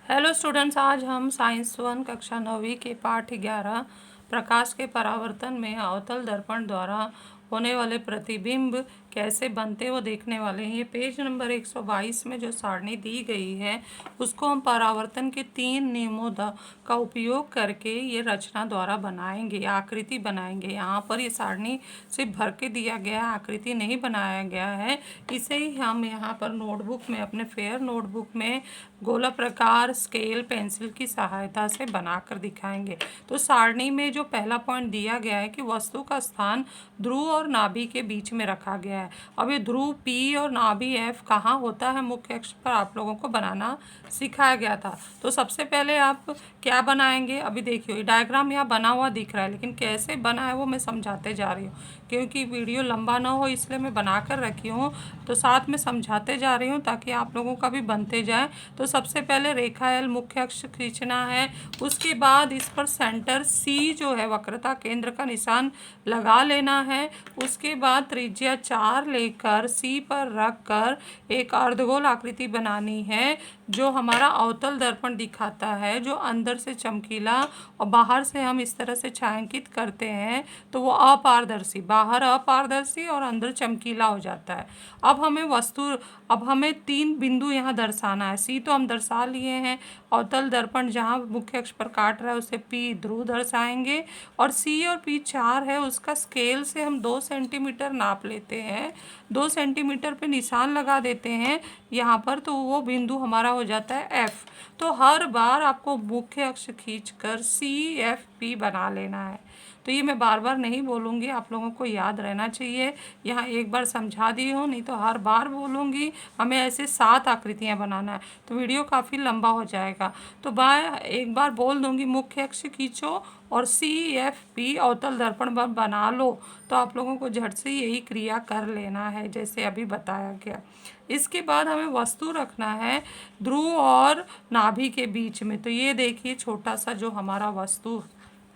Hello students, आज हम science 1 कक्षा 9वीं के पाठ 11 प्रकाश के परावर्तन में अवतल दर्पण द्वारा होने वाले प्रतिबिंब कैसे बनते वो देखने वाले हैं। ये पेज नंबर 122 में जो सारणी दी गई है उसको हम परावर्तन के 3 नियमों का उपयोग करके ये रचना द्वारा बनाएंगे, आकृति बनाएंगे। यहाँ पर ये सारणी सिर्फ भर के दिया गया है, आकृति नहीं बनाया गया है। इसे ही हम यहाँ पर नोटबुक में, अपने फेयर नोटबुक में गोला प्रकार स्केल पेंसिल की सहायता से बनाकर दिखाएंगे। तो सारणी में जो पहला पॉइंट दिया गया है कि वस्तु का स्थान ध्रुव और नाभि के बीच में रखा गया है। अब ये ध्रुव P और नाभि F कहाँ होता है, मुख्य अक्ष पर आप लोगों को बनाना सिखाया गया था। तो सबसे पहले आप क्या बनाएंगे, अभी देखिए डायग्राम यहाँ बना हुआ दिख रहा है, लेकिन कैसे बना है वो मैं समझाते जा रही हूँ, क्योंकि वीडियो लंबा ना हो इसलिए मैं बना कर रखी हूँ, तो साथ में समझाते जा रही हूँ ताकि आप लोगों का भी बनते जाए। तो सबसे पहले रेखा L मुख्य अक्ष खींचना है, उसके बाद इस पर सेंटर C जो है वक्रता केंद्र का निशान लगा लेना है। उसके बाद त्रिज्या 4 लेकर C पर रख कर एक अर्धगोल आकृति बनानी है जो हमारा अवतल दर्पण दिखाता है, जो अंदर से चमकीला और बाहर से हम इस तरह से छायांकित करते हैं तो वो अपारदर्शी, बाहर अपारदर्शी और अंदर चमकीला हो जाता है। अब हमें 3 बिंदु यहाँ दर्शाना है। C तो हम दर्शा लिए हैं, अवतल दर्पण जहाँ मुख्य अक्ष पर काट रहा है उसे P ध्रुव दर्शाएंगे, और C और P 4 है, उसका स्केल से हम 2 सेंटीमीटर नाप लेते हैं, 2 सेंटीमीटर पे निशान लगा देते हैं यहाँ पर, तो वो बिंदु हमारा हो जाता है F। तो हर बार आपको मुख्य अक्ष खींचकर CFP बना लेना है। तो ये मैं बार बार नहीं बोलूँगी, आप लोगों को याद रहना चाहिए। यहाँ एक बार समझा दी हो, नहीं तो हर बार बोलूँगी। हमें ऐसे 7 आकृतियाँ बनाना है तो वीडियो काफ़ी लंबा हो जाएगा। तो एक बार बोल दूँगी, मुख्य अक्ष खींचो और CFP अवतल दर्पण बना लो। तो आप लोगों को झट से यही क्रिया कर लेना है जैसे अभी बताया गया। इसके बाद हमें वस्तु रखना है ध्रुव और नाभि के बीच में। तो ये देखिए छोटा सा जो हमारा वस्तु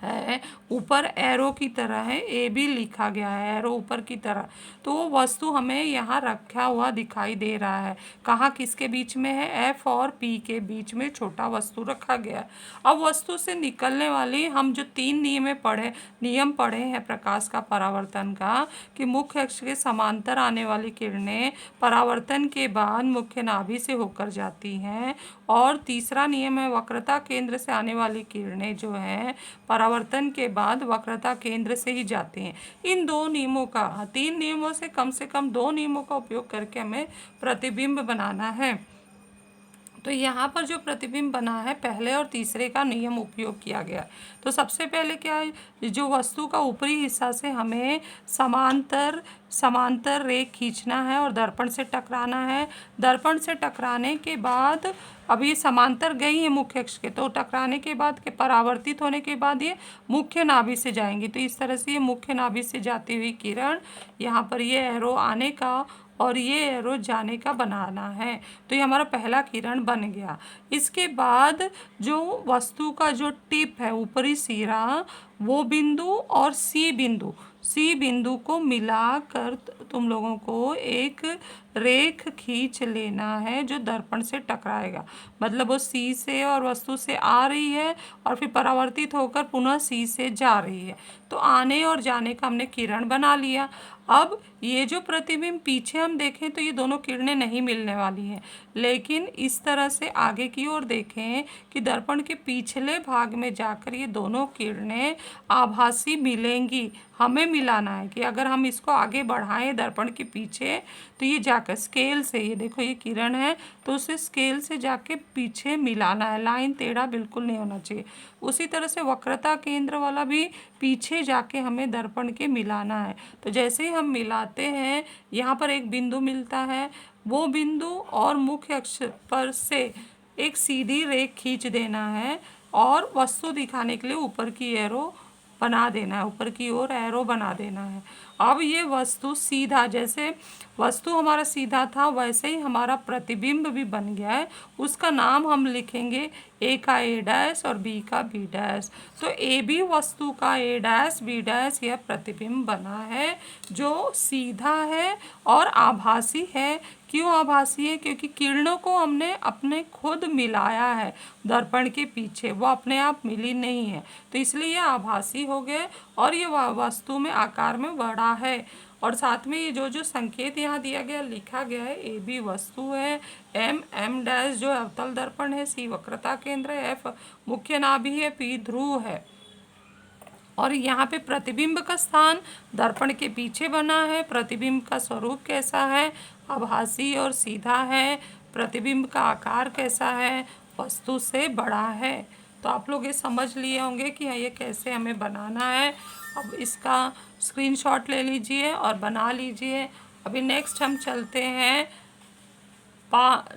है, ऊपर एरो की तरह है, AB लिखा गया है, एरो ऊपर की तरह। तो वो वस्तु हमें यहाँ रखा हुआ दिखाई दे रहा है। कहाँ, किसके बीच में है, F और P के बीच में छोटा वस्तु रखा गया। अब वस्तु से निकलने वाली हम जो 3 नियम पढ़े हैं प्रकाश का परावर्तन का, कि मुख्य अक्ष के समांतर आने वाली किरणें परावर्तन के बाद मुख्य नाभि से होकर जाती हैं, और तीसरा नियम है वक्रता केंद्र से आने वाली किरणें जो हैं परावर्तन के बाद वक्रता केंद्र से ही जाती हैं। इन 2 नियमों का, 3 नियमों से कम 2 नियमों का उपयोग करके हमें प्रतिबिंब बनाना है। तो यहाँ पर जो प्रतिबिंब बना है पहले और तीसरे का नियम उपयोग किया गया। तो सबसे पहले क्या है, जो वस्तु का ऊपरी हिस्सा से हमें समांतर रेख खींचना है और दर्पण से टकराना है। दर्पण से टकराने के बाद, अब ये समांतर गई है मुख्य अक्ष के, तो टकराने के बाद के परावर्तित होने के बाद ये मुख्य नाभि से जाएंगी। तो इस तरह से ये मुख्य नाभि से जाती हुई किरण, यहाँ पर ये एरो आने का और ये एरो जाने का बनाना है। तो ये हमारा पहला किरण बन गया। इसके बाद जो वस्तु का जो टिप है, ऊपरी सिरा, वो बिंदु और सी बिंदु को मिलाकर तुम लोगों को एक रेख खींच लेना है जो दर्पण से टकराएगा। मतलब वो C से और वस्तु से आ रही है और फिर परावर्तित होकर पुनः C से जा रही है। तो आने और जाने का हमने किरण बना लिया। अब ये जो प्रतिबिंब पीछे हम देखें तो ये दोनों किरणें नहीं मिलने वाली हैं, लेकिन इस तरह से आगे की ओर देखें कि दर्पण के पिछले भाग में जाकर ये दोनों किरणें आभासी मिलेंगी। हमें मिलाना है कि अगर हम इसको आगे बढ़ाएं दर्पण के पीछे तो ये जाकर स्केल से, ये देखो ये किरण है तो उसे स्केल से जाके पीछे मिलाना है, लाइन टेढ़ा बिल्कुल नहीं होना चाहिए। उसी तरह से वक्रता केंद्र वाला भी पीछे जाके हमें दर्पण के मिलाना है। तो जैसे ही हम मिलाते हैं यहाँ पर एक बिंदु मिलता है, वो बिंदु और मुख्य अक्ष पर से एक सीधी रेख खींच देना है और वस्तु दिखाने के लिए ऊपर की एरो बना देना है, ऊपर की ओर एरो बना देना है। अब ये वस्तु सीधा, जैसे वस्तु हमारा सीधा था वैसे ही हमारा प्रतिबिंब भी बन गया है। उसका नाम हम लिखेंगे, ए का ए डैश और बी का बी डैश। तो ए बी वस्तु का ए डैश बी डैश यह प्रतिबिंब बना है जो सीधा है और आभासी है। क्यों आभासी है? क्योंकि किरणों को हमने अपने खुद मिलाया है दर्पण के पीछे, वो अपने आप मिली नहीं है, तो इसलिए ये आभासी हो गए और ये वस्तु में आकार में बड़ा है। और साथ में ये जो जो संकेत यहाँ दिया गया लिखा गया है, ए बी वस्तु है, एम डैश जो अवतल दर्पण है, सी वक्रता केंद्र है, एफ मुख्य नाभि है, पी ध्रुव है। और यहाँ पे प्रतिबिंब का स्थान दर्पण के पीछे बना है। प्रतिबिंब का स्वरूप कैसा है? आभासी और सीधा है। प्रतिबिंब का आकार कैसा है? वस्तु से बड़ा है। तो आप लोग ये समझ लिए होंगे कि ये कैसे हमें बनाना है। अब इसका स्क्रीनशॉट ले लीजिए और बना लीजिए। अभी नेक्स्ट हम चलते हैं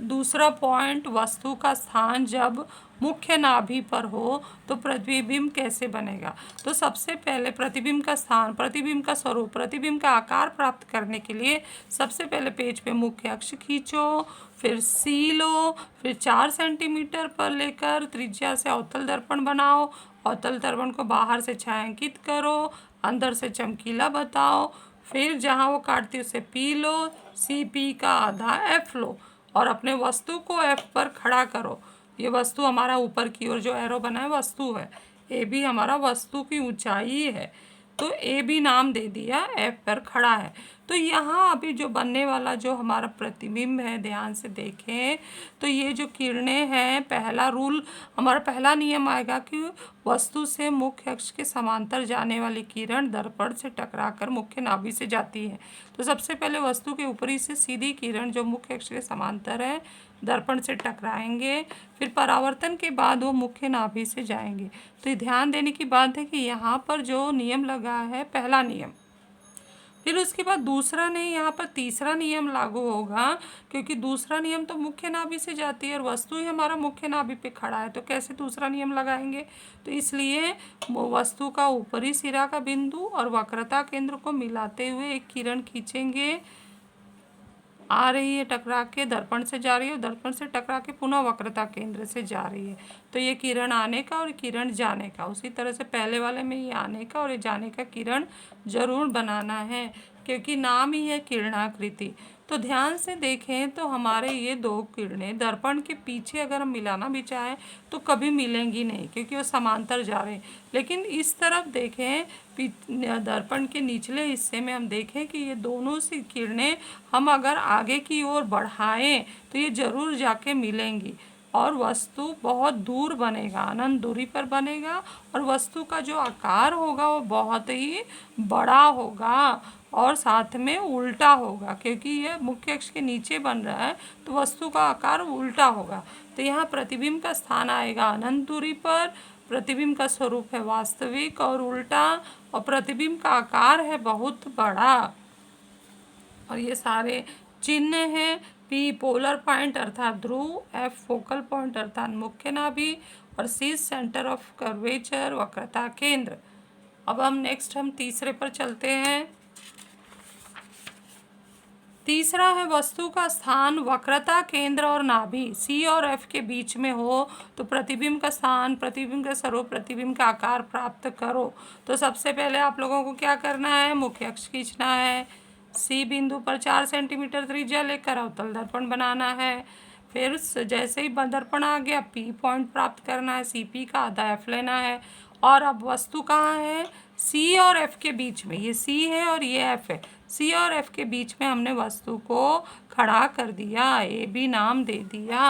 दूसरा पॉइंट, वस्तु का स्थान जब मुख्य नाभि पर हो तो प्रतिबिंब कैसे बनेगा। तो सबसे पहले प्रतिबिंब का स्थान, प्रतिबिंब का स्वरूप, प्रतिबिंब का आकार प्राप्त करने के लिए सबसे पहले पेज पे मुख्य अक्ष खींचो, फिर सी लो, फिर 4 सेंटीमीटर पर लेकर त्रिज्या से अवतल दर्पण बनाओ। अवतल दर्पण को बाहर से छायांकित करो, अंदर से चमकीला बताओ। फिर जहाँ वो काटती उसे पी लो, सी पी का आधा एफ लो और अपने वस्तु को एफ पर खड़ा करो। ये वस्तु हमारा ऊपर की ओर जो एरो बना है वस्तु है, ए बी हमारा वस्तु की ऊंचाई है, तो ए बी नाम दे दिया, एफ पर खड़ा है। तो यहाँ अभी जो बनने वाला जो हमारा प्रतिबिंब है, ध्यान से देखें तो ये जो किरणें हैं, पहला रूल हमारा, पहला नियम आएगा कि वस्तु से मुख्य अक्ष के समांतर जाने वाली किरण दर्पण से टकराकर मुख्य नाभि से जाती है। तो सबसे पहले वस्तु के ऊपरी से सीधी किरण जो मुख्य अक्ष के समांतर है दर्पण से टकराएंगे, फिर परावर्तन के बाद वो मुख्य नाभि से जाएंगे। तो ये ध्यान देने की बात है कि यहाँ पर जो नियम लगा है पहला नियम, फिर उसके बाद दूसरा नहीं, यहाँ पर तीसरा नियम लागू होगा, क्योंकि दूसरा नियम तो मुख्य नाभि से जाती है और वस्तु ही हमारा मुख्य नाभि पे खड़ा है, तो कैसे दूसरा नियम लगाएंगे। तो इसलिए वस्तु का ऊपरी सिरा का बिंदु और वक्रता केंद्र को मिलाते हुए एक किरण खींचेंगे, आ रही है टकरा के, दर्पण से जा रही है और दर्पण से टकरा के पुनः वक्रता केंद्र से जा रही है। तो ये किरण आने का और किरण जाने का, उसी तरह से पहले वाले में ये आने का और ये जाने का किरण जरूर बनाना है, क्योंकि नाम ही है किरणाकृति। तो ध्यान से देखें तो हमारे ये दो किरणें दर्पण के पीछे अगर हम मिलाना भी चाहें तो कभी मिलेंगी नहीं, क्योंकि वो समांतर जा रहे हैं। लेकिन इस तरफ देखें, दर्पण के निचले हिस्से में हम देखें कि ये दोनों सी किरणें हम अगर आगे की ओर बढ़ाएं तो ये जरूर जाके मिलेंगी और वस्तु बहुत दूर बनेगा, अनंत दूरी पर बनेगा और वस्तु का जो आकार होगा वो बहुत ही बड़ा होगा और साथ में उल्टा होगा, क्योंकि ये मुख्य अक्ष के नीचे बन रहा है तो वस्तु का आकार उल्टा होगा। तो यहाँ प्रतिबिंब का स्थान आएगा अनंत दूरी पर, प्रतिबिंब का स्वरूप है वास्तविक और उल्टा, और प्रतिबिंब का आकार है बहुत बड़ा। और ये सारे चिन्ह हैं, पी पोलर पॉइंट अर्थात ध्रुव, एफ फोकल पॉइंट अर्थात मुख्य नाभि और सी सेंटर ऑफ कर्वेचर वक्रता केंद्र। अब हम तीसरे पर चलते हैं। तीसरा है वस्तु का स्थान वक्रता केंद्र और नाभि सी और एफ के बीच में हो तो प्रतिबिंब का स्थान, प्रतिबिंब का स्वरूप, प्रतिबिंब का आकार प्राप्त करो। तो सबसे पहले आप लोगों को क्या करना है, मुख्य अक्ष खींचना है, सी बिंदु पर 4 सेंटीमीटर त्रिज्या लेकर अवतल दर्पण बनाना है। फिर जैसे ही दर्पण आ गया पी पॉइंट प्राप्त करना है, सी पी का आधा एफ लेना है। और अब वस्तु कहाँ है, सी और एफ के बीच में, ये सी है और ये एफ है, सी और एफ के बीच में हमने वस्तु को खड़ा कर दिया, ए बी नाम दे दिया।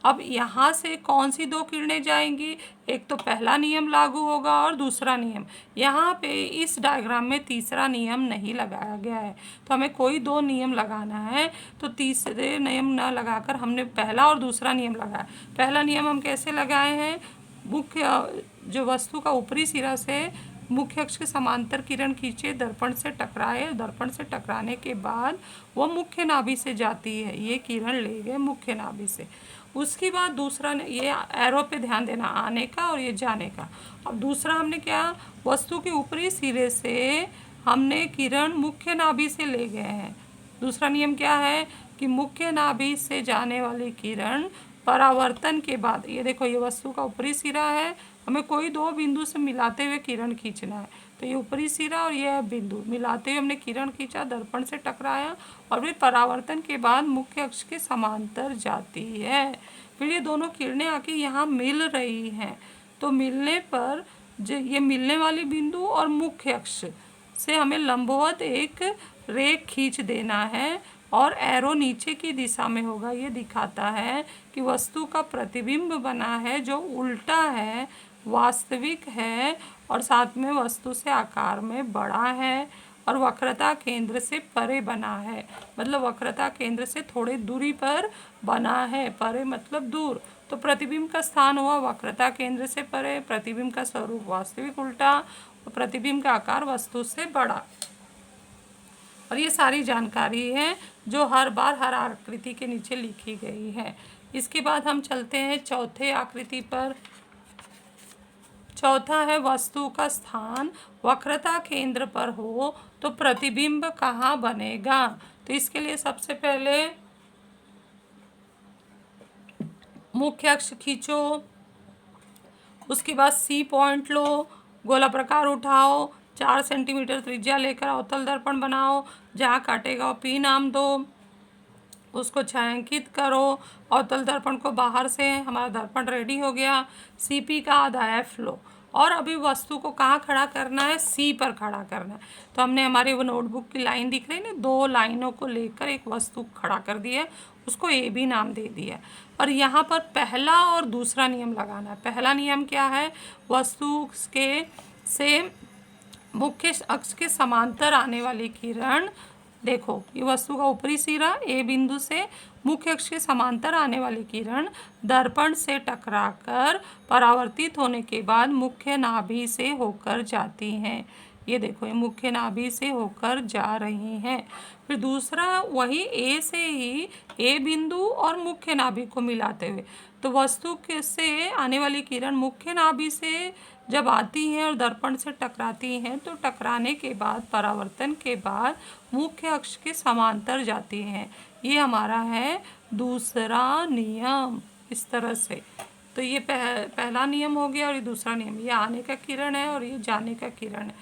अब यहाँ से कौन सी दो किरणें जाएंगी, एक तो पहला नियम लागू होगा और दूसरा नियम। यहाँ पे इस डायग्राम में तीसरा नियम नहीं लगाया गया है, तो हमें कोई दो नियम लगाना है, तो तीसरे नियम न लगाकर हमने पहला और दूसरा नियम लगाया। पहला नियम हम कैसे लगाए हैं, मुख्य जो वस्तु का ऊपरी सिरा से मुख्य अक्ष के समांतर किरण खींचे, दर्पण से टकराए, दर्पण से टकराने के बाद वो मुख्य नाभि से जाती है, ये किरण ले गए मुख्य नाभि से। उसके बाद दूसरा, ये एरो पे ध्यान देना, आने का और ये जाने का। अब दूसरा हमने क्या, वस्तु के ऊपरी सिरे से हमने किरण मुख्य नाभि से ले गए हैं। दूसरा नियम क्या है कि मुख्य नाभि से जाने वाली किरण परावर्तन के बाद, ये देखो ये वस्तु का ऊपरी सिरा है, हमें कोई दो बिंदु से मिलाते हुए किरण खींचना है। तो ये ऊपरी सिरा और ये बिंदु मिलाते हुए हमने किरण खींचा, दर्पण से टकराया और फिर परावर्तन के बाद मुख्य अक्ष के समांतर जाती है। फिर ये दोनों किरणें आके यहाँ मिल रही हैं। तो मिलने पर ये मिलने वाली बिंदु और मुख्य अक्ष से हमें लंबवत एक रेख खींच देना है और एरो नीचे की दिशा में होगा। ये दिखाता है कि वस्तु का प्रतिबिंब बना है जो उल्टा है, वास्तविक है और साथ में वस्तु से आकार में बड़ा है और वक्रता केंद्र से परे बना है। मतलब वक्रता केंद्र से थोड़े दूरी पर बना है, परे मतलब दूर। तो प्रतिबिंब का स्थान हुआ वक्रता केंद्र से परे, प्रतिबिंब का स्वरूप वास्तविक उल्टा और प्रतिबिंब का आकार वस्तु से बड़ा। और ये सारी जानकारी है जो हर बार हर आकृति के नीचे लिखी गई है। इसके बाद हम चलते हैं चौथे आकृति पर। चौथा है वस्तु का स्थान वक्रता केंद्र पर हो तो प्रतिबिंब कहाँ बनेगा। तो इसके लिए सबसे पहले मुख्य अक्ष खींचो, उसके बाद सी पॉइंट लो, गोला प्रकार उठाओ, 4 सेंटीमीटर त्रिज्या लेकर अवतल दर्पण बनाओ, जहाँ काटेगा वो पी नाम दो, उसको छायांकित करो। अवतल दर्पण को बाहर से, हमारा दर्पण रेडी हो गया। सीपी का आधा एफ लो और अभी वस्तु को कहाँ खड़ा करना है, सी पर खड़ा करना है। तो हमने हमारे वो नोटबुक की लाइन दिख रही है ना, 2 लाइनों को लेकर एक वस्तु खड़ा कर दिया, उसको ए बी नाम दे दिया। और यहाँ पर पहला और दूसरा नियम लगाना है। पहला नियम क्या है, वस्तु के से मुख्य अक्ष के समांतर आने वाली किरण, देखो ये वस्तु का ऊपरी सिरा ए बिंदु से मुख्य अक्ष के समांतर आने वाली किरण दर्पण से टकराकर परावर्तित होने के बाद मुख्य नाभि से होकर जाती हैं। ये देखो ये मुख्य नाभि से होकर जा रही हैं। फिर दूसरा वही ए से ही ए बिंदु और मुख्य नाभि को मिलाते हुए, तो वस्तु के से आने वाली किरण मुख्य नाभि से जब आती हैं और दर्पण से टकराती हैं तो टकराने के बाद परावर्तन के बाद मुख्य अक्ष के समांतर जाती हैं। ये हमारा है दूसरा नियम। इस तरह से तो ये पहला नियम हो गया और ये दूसरा नियम। ये आने का किरण है और ये जाने का किरण है।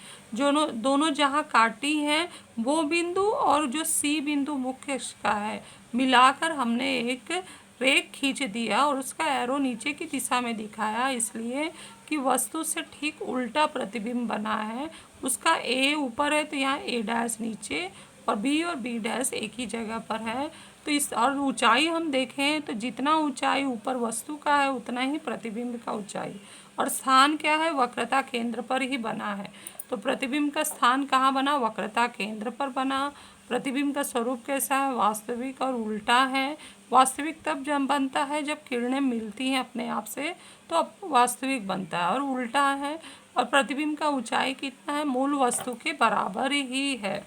दोनों जहाँ काटी हैं वो बिंदु और जो सी बिंदु मुख्य अक्ष का है मिलाकर हमने एक रेख खींच दिया और उसका एरो नीचे की दिशा में दिखाया, इसलिए कि वस्तु से ठीक उल्टा प्रतिबिंब बना है। उसका ए ऊपर है तो यहाँ ए डैश नीचे और बी डैश एक ही जगह पर है। तो इस और ऊंचाई हम देखें तो जितना ऊंचाई ऊपर वस्तु का है उतना ही प्रतिबिंब का ऊंचाई। और स्थान क्या है, वक्रता केंद्र पर ही बना है। तो प्रतिबिंब का स्थान कहाँ बना, वक्रता केंद्र पर बना। प्रतिबिंब का स्वरूप कैसा है, वास्तविक और उल्टा है। वास्तविक तब जब बनता है जब किरणें मिलती हैं अपने आप से, तो अब वास्तविक बनता है। और उल्टा है और प्रतिबिंब का ऊंचाई कितना है, मूल वस्तु के बराबर ही है।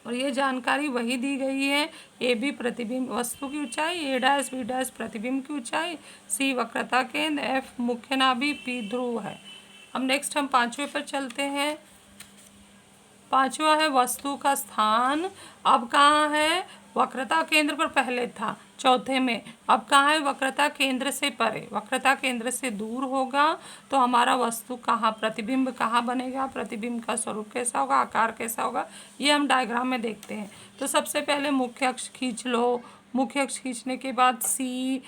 और ये जानकारी वही दी गई है, ए बी प्रतिबिंब वस्तु की ऊंचाई, ए डैश बी डैश प्रतिबिंब की ऊंचाई, सी वक्रता केंद्र, एफ मुख्य नाभि, पी ध्रुव है। अब नेक्स्ट हम 5वें पर चलते हैं। 5वां है वस्तु का स्थान। अब कहाँ है, वक्रता केंद्र पर पहले था चौथे में, अब कहाँ है, वक्रता केंद्र से परे, वक्रता केंद्र से दूर होगा। तो हमारा वस्तु कहाँ, प्रतिबिंब कहाँ बनेगा, प्रतिबिंब का स्वरूप कैसा होगा, आकार कैसा होगा, ये हम डायग्राम में देखते हैं। तो सबसे पहले मुख्य अक्ष खींच लो। मुख्य अक्ष खींचने के बाद सी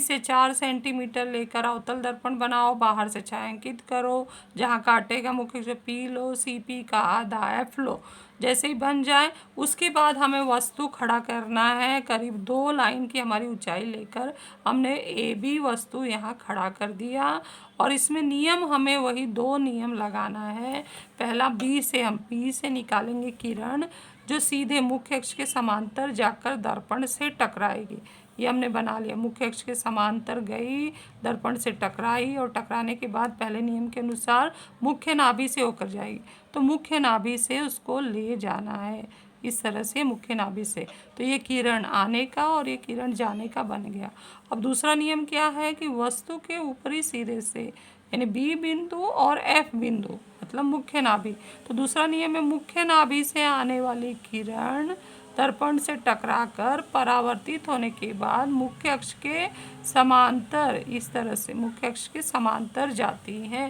से 4 सेंटीमीटर लेकर अवतल दर्पण बनाओ, बाहर से छायांकित करो, जहाँ काटेगा मुख्य अक्ष पी लो, सी पी का आधा एफ लो। जैसे ही बन जाए उसके बाद हमें वस्तु खड़ा करना है। करीब 2 लाइन की हमारी ऊंचाई लेकर हमने ए बी वस्तु यहाँ खड़ा कर दिया। और इसमें नियम हमें वही 2 नियम लगाना है। पहला बी से हम पी से निकालेंगे किरण जो सीधे मुख्य अक्ष के समांतर जाकर दर्पण से टकराएगी। ये हमने बना लिया, मुख्य अक्ष के समांतर गई, दर्पण से टकराई और टकराने के बाद पहले नियम के अनुसार मुख्य नाभि से होकर जाएगी। तो मुख्य नाभि से उसको ले जाना है, इस तरह से मुख्य नाभि से। तो ये किरण आने का और ये किरण जाने का बन गया। अब दूसरा नियम क्या है कि वस्तु के ऊपरी सिरे से यानी बी बिंदु और एफ बिंदु मतलब मुख्य नाभि। तो दूसरा नियम है मुख्य नाभि से आने वाली किरण दर्पण से टकराकर परावर्तित होने के बाद मुख्य अक्ष के समांतर, इस तरह से मुख्य अक्ष के समांतर जाती हैं।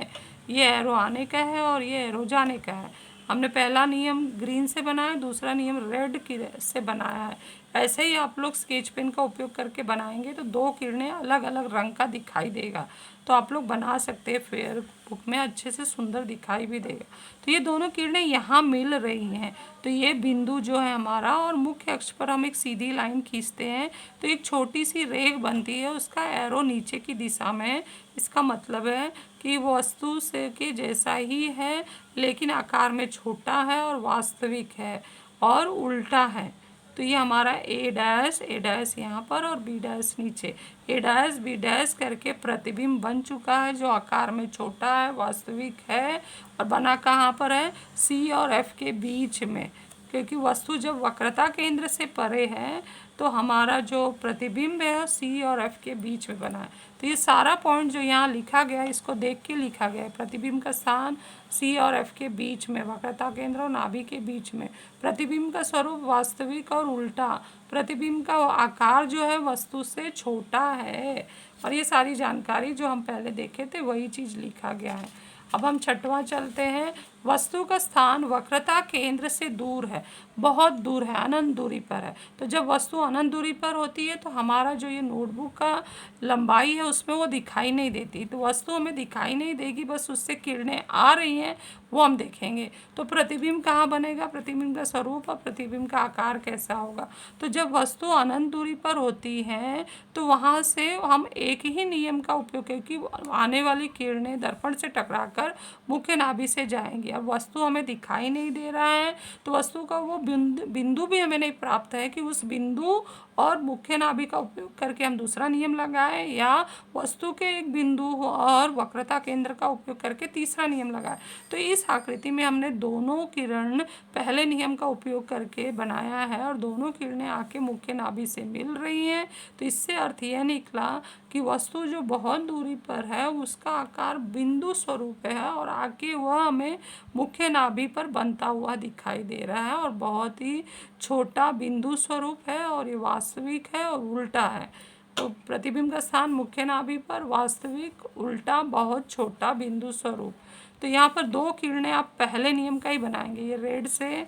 ये एरो आने का है और ये एरो जाने का है। हमने पहला नियम ग्रीन से बनाया, दूसरा नियम रेड की से बनाया है। ऐसे ही आप लोग स्केच पेन का उपयोग करके बनाएंगे तो दो किरणें अलग अलग रंग का दिखाई देगा। तो आप लोग बना सकते हैं, फेयर बुक में अच्छे से सुंदर दिखाई भी देगा। तो ये दोनों किरणें यहाँ मिल रही हैं, तो ये बिंदु जो है हमारा, और मुख्य अक्ष पर हम एक सीधी लाइन खींचते हैं तो एक छोटी सी रेख बनती है, उसका एरो नीचे की दिशा में। इसका मतलब है कि वस्तु से के जैसा ही है लेकिन आकार में छोटा है और वास्तविक है और उल्टा है। तो ये हमारा ए डैश यहाँ पर और बी डैश नीचे। ए डैश बी डैश करके प्रतिबिंब बन चुका है जो आकार में छोटा है, वास्तविक है, और बना कहाँ पर है, सी और एफ के बीच में। क्योंकि वस्तु जब वक्रता केंद्र से परे है तो हमारा जो प्रतिबिंब है सी और एफ के बीच में बना है। तो ये सारा पॉइंट जो यहाँ लिखा गया है इसको देख के लिखा गया है। प्रतिबिंब का स्थान सी और एफ के बीच में, वक्रता केंद्र और नाभि के बीच में। प्रतिबिंब का स्वरूप वास्तविक और उल्टा। प्रतिबिंब का आकार जो है वस्तु से छोटा है। और ये सारी जानकारी जो हम पहले देखे थे वही चीज़ लिखा गया है। अब हम छठवां चलते हैं। वस्तु का स्थान वक्रता केंद्र से दूर है, बहुत दूर है, अनंत दूरी पर है। तो जब वस्तु अनंत दूरी पर होती है तो हमारा जो ये नोटबुक का लंबाई है उसमें वो दिखाई नहीं देती। तो वस्तु हमें दिखाई नहीं देगी, बस उससे किरणें आ रही हैं वो हम देखेंगे। तो प्रतिबिंब कहाँ बनेगा, प्रतिबिंब का स्वरूप और प्रतिबिंब का आकार कैसा होगा। तो जब वस्तु अनंत दूरी पर होती है तो वहाँ से हम एक ही नियम का उपयोग क्योंकि आने वाली किरणें दर्पण से टकराकर मुख्य नाभि से जाएंगी। अब वस्तु हमें दिखाई नहीं दे रहा है तो वस्तु का वो बिंदु भी हमें नहीं प्राप्त है कि उस बिंदु और मुख्य नाभि का उपयोग करके हम दूसरा नियम लगाएं या वस्तु के एक बिंदु और वक्रता केंद्र का उपयोग करके तीसरा नियम लगाएं। तो इस आकृति में हमने दोनों किरण पहले नियम का उपयोग करके बनाया है और दोनों किरणें आके मुख्य नाभि से मिल रही हैं। तो इससे अर्थ यह निकला कि वस्तु जो बहुत दूरी पर है उसका आकार बिंदु स्वरूप है और आके वह हमें मुख्य नाभि पर बनता हुआ दिखाई दे रहा है और बहुत ही छोटा बिंदु स्वरूप है और ये वास्तविक है और उल्टा है। तो प्रतिबिंब का स्थान मुख्य नाभि पर, वास्तविक, उल्टा, बहुत छोटा बिंदु स्वरूप। तो यहाँ पर दो किरणें आप पहले नियम का ही बनाएंगे। ये रेड से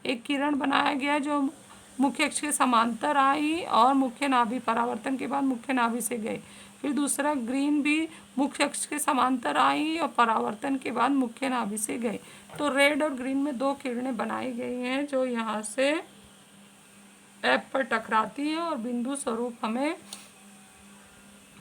एक किरण बनाया गया जो मुख्य अक्ष के समांतर आई और मुख्य नाभि, परावर्तन के बाद मुख्य नाभि से गई। फिर दूसरा ग्रीन भी मुख्य अक्ष के समांतर आई और परावर्तन के बाद मुख्य नाभि से गई। तो रेड और ग्रीन में दो किरणें बनाई गई हैं जो यहाँ से एफ पर टकराती हैं और बिंदु स्वरूप हमें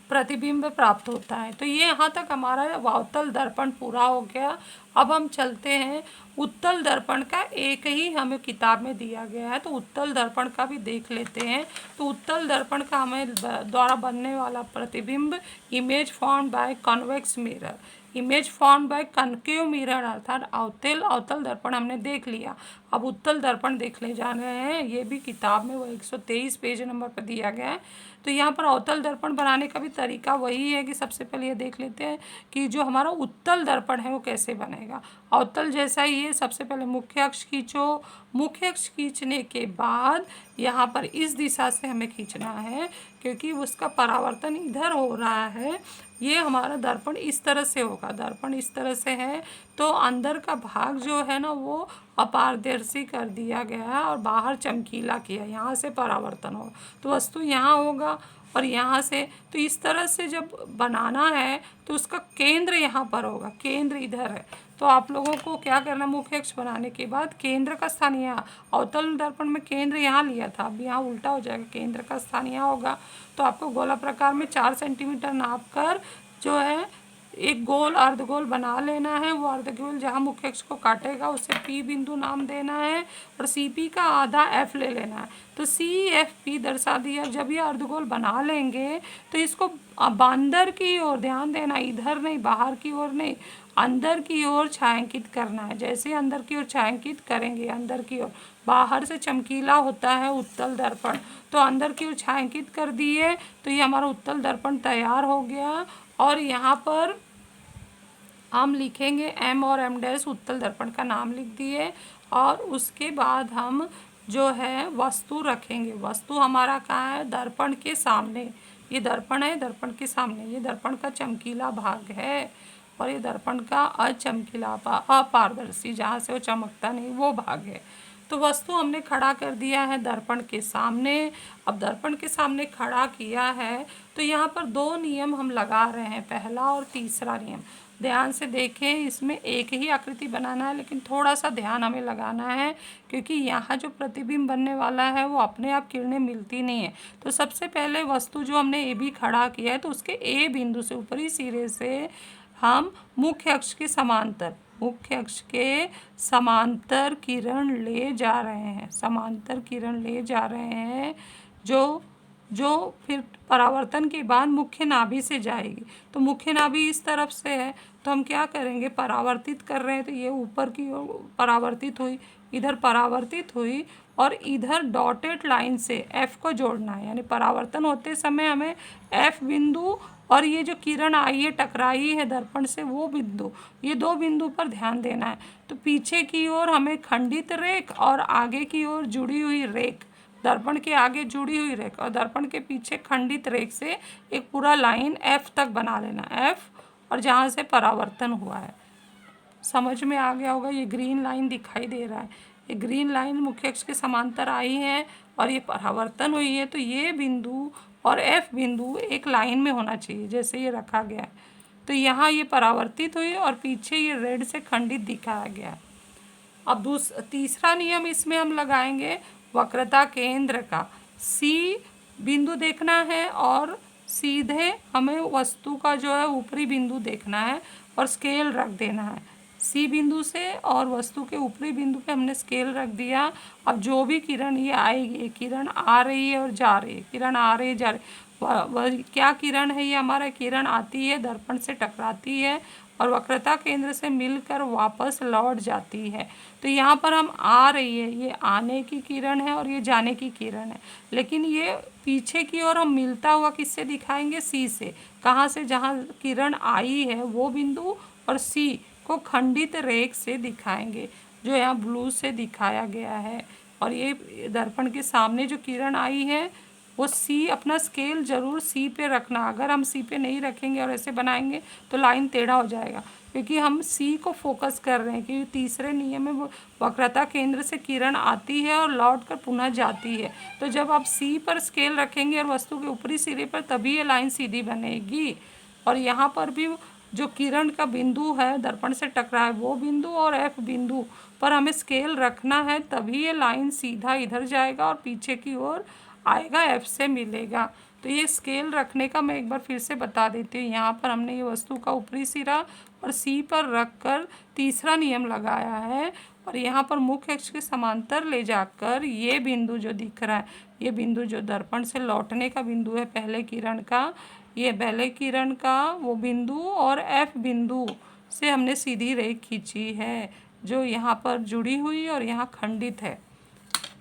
प्रतिबिंब प्राप्त होता है। तो ये यहाँ तक हमारा अवतल दर्पण पूरा हो गया। अब हम चलते हैं उत्तल दर्पण का, एक ही हमें किताब में दिया गया है तो उत्तल दर्पण का भी देख लेते हैं। तो उत्तल दर्पण का हमें द्वारा बनने वाला प्रतिबिंब image form by convex mirror, image form by concave mirror अर्थात अवतल दर्पण हमने देख लिया। अब उत्तल दर्पण देख ले जा रहे हैं, ये भी किताब में वो 123 पेज नंबर पर दिया गया है। तो यहाँ पर अवतल दर्पण बनाने का भी तरीका वही है कि सबसे पहले ये देख लेते हैं कि जो हमारा उत्तल दर्पण है वो कैसे बनेगा। अवतल जैसा ही है, सबसे पहले मुख्य अक्ष खींचो, मुख्य अक्ष खींचने के बाद यहाँ पर इस दिशा से हमें खींचना है क्योंकि उसका परावर्तन इधर हो रहा है। ये हमारा दर्पण इस तरह से होगा, दर्पण इस तरह से है तो अंदर का भाग जो है ना वो अपारदर्शी कर दिया गया है और बाहर चमकीला किया, यहाँ से परावर्तन होगा। तो वस्तु यहाँ होगा और यहाँ से, तो इस तरह से जब बनाना है तो उसका केंद्र यहाँ पर होगा, केंद्र इधर है। तो आप लोगों को क्या करना, मुख्य अक्ष बनाने के बाद केंद्र का स्थान यहाँ, अवतल दर्पण में केंद्र यहाँ लिया था, अब यहाँ उल्टा हो जाएगा, केंद्र का स्थान यहाँ होगा। तो आपको गोला प्रकार में 4 सेंटीमीटर नाप कर जो है एक गोल अर्धगोल बना लेना है। वो अर्धगोल जहाँ मुख्य अक्ष को काटेगा उसे पी बिंदु नाम देना है और सी पी का आधा एफ ले लेना है। तो सी एफ पी दर्शा दिया। जब ये अर्धगोल बना लेंगे तो इसको अंदर की ओर ध्यान देना, इधर नहीं, बाहर की ओर नहीं, अंदर की ओर छायांकित करना है। जैसे अंदर की ओर छायांकित करेंगे, अंदर की ओर, बाहर से चमकीला होता है उत्तल दर्पण, तो अंदर की ओर छायांकित कर दिए तो ये हमारा उत्तल दर्पण तैयार हो गया। और यहाँ पर हम लिखेंगे एम और एम डैश, उत्तल दर्पण का नाम लिख दिए। और उसके बाद हम जो है वस्तु रखेंगे। वस्तु हमारा कहाँ है? दर्पण के सामने। ये दर्पण है, दर्पण के सामने। ये दर्पण का चमकीला भाग है और ये दर्पण का अचमकीला अपारदर्शी, जहाँ से वो चमकता नहीं, वो भाग है। तो वस्तु हमने खड़ा कर दिया है दर्पण के सामने। अब दर्पण के सामने खड़ा किया है तो यहाँ पर दो नियम हम लगा रहे हैं, पहला और तीसरा नियम। ध्यान से देखें, इसमें एक ही आकृति बनाना है, लेकिन थोड़ा सा ध्यान हमें लगाना है, क्योंकि यहाँ जो प्रतिबिंब बनने वाला है वो अपने आप किरणें मिलती नहीं है। तो सबसे पहले वस्तु जो हमने ए बी खड़ा किया है, तो उसके ए बिंदु से, ऊपरी सिरे से हम मुख्य अक्ष के समांतर, मुख्य अक्ष के समांतर किरण ले जा रहे हैं, समांतर किरण ले जा रहे हैं, जो फिर परावर्तन के बाद मुख्य नाभि से जाएगी। तो मुख्य नाभि इस तरफ से है, तो हम क्या करेंगे? परावर्तित कर रहे हैं, तो ये ऊपर की ओर परावर्तित हुई, इधर परावर्तित हुई, और इधर डॉटेड लाइन से एफ को जोड़ना है। यानी परावर्तन होते समय हमें एफ बिंदु और ये जो किरण आई है, टकराई है दर्पण से, वो बिंदु, ये दो बिंदु पर ध्यान देना है। तो पीछे की ओर हमें खंडित रेख और आगे की ओर जुड़ी हुई रेख, दर्पण के आगे जुड़ी हुई रेख और दर्पण के पीछे खंडित रेख से एक पूरा लाइन एफ तक बना लेना, एफ, और जहाँ से परावर्तन हुआ है। समझ में आ गया होगा? ये ग्रीन लाइन दिखाई दे रहा है, ये ग्रीन लाइन मुख्य अक्ष के समांतर आई है और ये परावर्तन हुई है। तो ये बिंदु और एफ बिंदु एक लाइन में होना चाहिए, जैसे ये रखा गया है। तो यहाँ ये परावर्तित हुई और पीछे ये रेड से खंडित दिखाया गया है। अब तीसरा नियम इसमें हम लगाएंगे वक्रता केंद्र का। सी बिंदु देखना है और सीधे हमें वस्तु का जो है ऊपरी बिंदु देखना है और स्केल रख देना है। सी बिंदु से और वस्तु के ऊपरी बिंदु पे हमने स्केल रख दिया। अब जो भी किरण ये आएगी, किरण आ रही है और जा रही है, किरण आ रही है, जा रही है, वह क्या किरण है? ये हमारा किरण आती है, दर्पण से टकराती है और वक्रता केंद्र से मिलकर वापस लौट जाती है। तो यहाँ पर हम आ रही है, ये आने की किरण है और ये जाने की किरण है, लेकिन ये पीछे की ओर हम मिलता हुआ किससे दिखाएंगे? सी से। कहाँ से? जहाँ किरण आई है वो बिंदु, और सी को खंडित रेख से दिखाएंगे, जो यहाँ ब्लू से दिखाया गया है। और ये दर्पण के सामने जो किरण आई है वो सी, अपना स्केल जरूर सी पे रखना। अगर हम सी पे नहीं रखेंगे और ऐसे बनाएंगे तो लाइन टेढ़ा हो जाएगा, क्योंकि हम सी को फोकस कर रहे हैं। क्योंकि तीसरे नियम में वो वक्रता केंद्र से किरण आती है और लौट कर पुनः जाती है। तो जब आप सी पर स्केल रखेंगे और वस्तु के ऊपरी सिरे पर, तभी ये लाइन सीधी बनेगी। और यहाँ पर भी जो किरण का बिंदु है, दर्पण से टकराए वो बिंदु और एफ बिंदु पर हमें स्केल रखना है, तभी ये लाइन सीधा इधर जाएगा और पीछे की ओर आएगा, एफ से मिलेगा। तो ये स्केल रखने का मैं एक बार फिर से बता देती हूँ। यहाँ पर हमने ये वस्तु का ऊपरी सिरा और सी पर रखकर तीसरा नियम लगाया है, और यहाँ पर मुख्य अक्ष के समांतर ले जाकर ये बिंदु जो दिख रहा है, ये बिंदु जो दर्पण से लौटने का बिंदु है पहले किरण का, ये पहले किरण का वो बिंदु और एफ बिंदु से हमने सीधी रेख खींची है, जो यहाँ पर जुड़ी हुई और यहाँ खंडित है।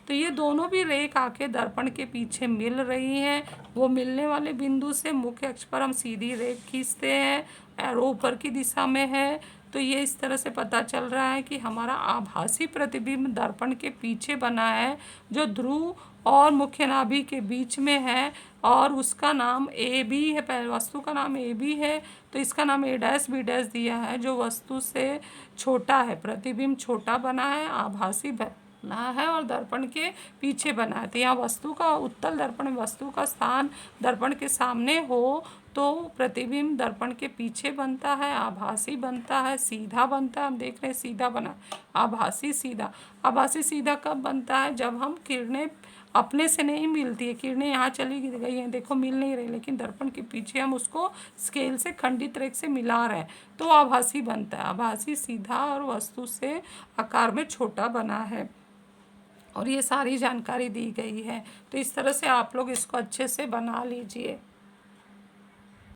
तो ये दोनों भी रेख आके दर्पण के पीछे मिल रही हैं। वो मिलने वाले बिंदु से मुख्य अक्ष पर हम सीधी रेख खींचते हैं, एरो ऊपर की दिशा में है। तो ये इस तरह से पता चल रहा है कि हमारा आभासी प्रतिबिंब दर्पण के पीछे बना है, जो ध्रुव और मुख्य नाभि के बीच में है, और उसका नाम ए बी है। पहले वस्तु का नाम ए बी है, तो इसका नाम ए डैश बी डैश दिया है, जो वस्तु से छोटा है, प्रतिबिंब छोटा बना है, आभासी बना है और दर्पण के पीछे बना है। तो यहाँ वस्तु का, उत्तल दर्पण में वस्तु का स्थान दर्पण के सामने हो तो प्रतिबिंब दर्पण के पीछे बनता है, आभासी बनता है, सीधा बनता है। हम देख रहे हैं सीधा बना, आभासी सीधा। आभासी सीधा कब बनता है? जब हम किरणें अपने से नहीं मिलती है, किरणें यहाँ चली गई हैं, देखो मिल नहीं रही, लेकिन दर्पण के पीछे हम उसको स्केल से खंडित रेख से मिला रहे हैं, तो आभासी बनता है। आभासी सीधा और वस्तु से आकार में छोटा बना है, और ये सारी जानकारी दी गई है। तो इस तरह से आप लोग इसको अच्छे से बना लीजिए।